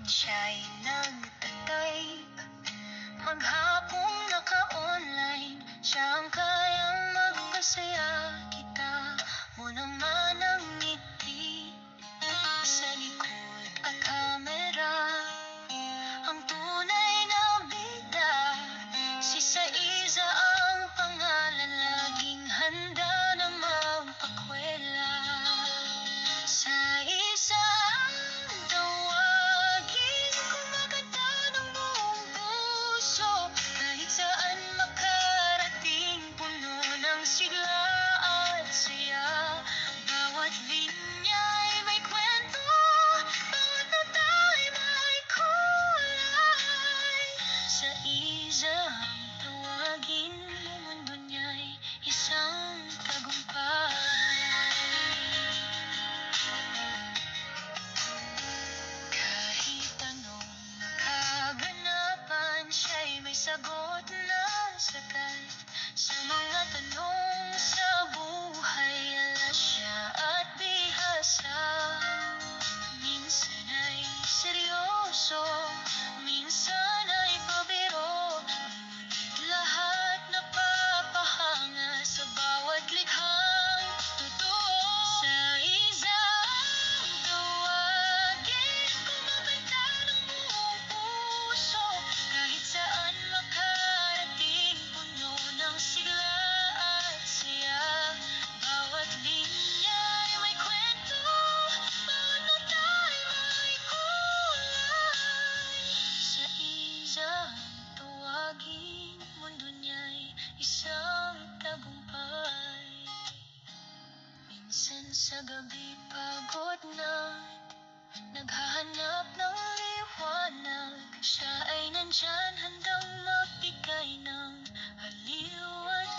Siya'y nagtatype, maghapong naka-online. Siya ang kayang magpasaya, kita mo naman ang ngiti. Sa likod at kamera, ang tunay na bida. Si Saiza ang pangalan, laging handa na magpakwela. Saiza ang tawagin, kumakanta ng buong puso. Kahit saan makarating, puno ng sigla at saya. Bawat linya ay may kwento, bawat nota ay may kulay. Saiza ang tawagin, ang mundo niya'y isang tagumpay. Kahit anong makaganapan, siya'y may sagot na sagat. Sa mga tanong sa buhay, alas siya at bihasa. Minsan ay seryoso, minsan ay pabiro, ngunit lahat napapahanga sa bawat likhang totoo. Saiza ang tawagin, kumakanta ng buong puso. Kahit saan makarating, puno ng sigla at saya. Bawat linya ay may kwento, bawat nota ay may kulay. Saiza ang tawagin, mundo niya'y isang tagumpay. Minsan sa gabi pagod na, naghahanap ng liwanag. Siya ay nandyan, handang magbigay ng aliw at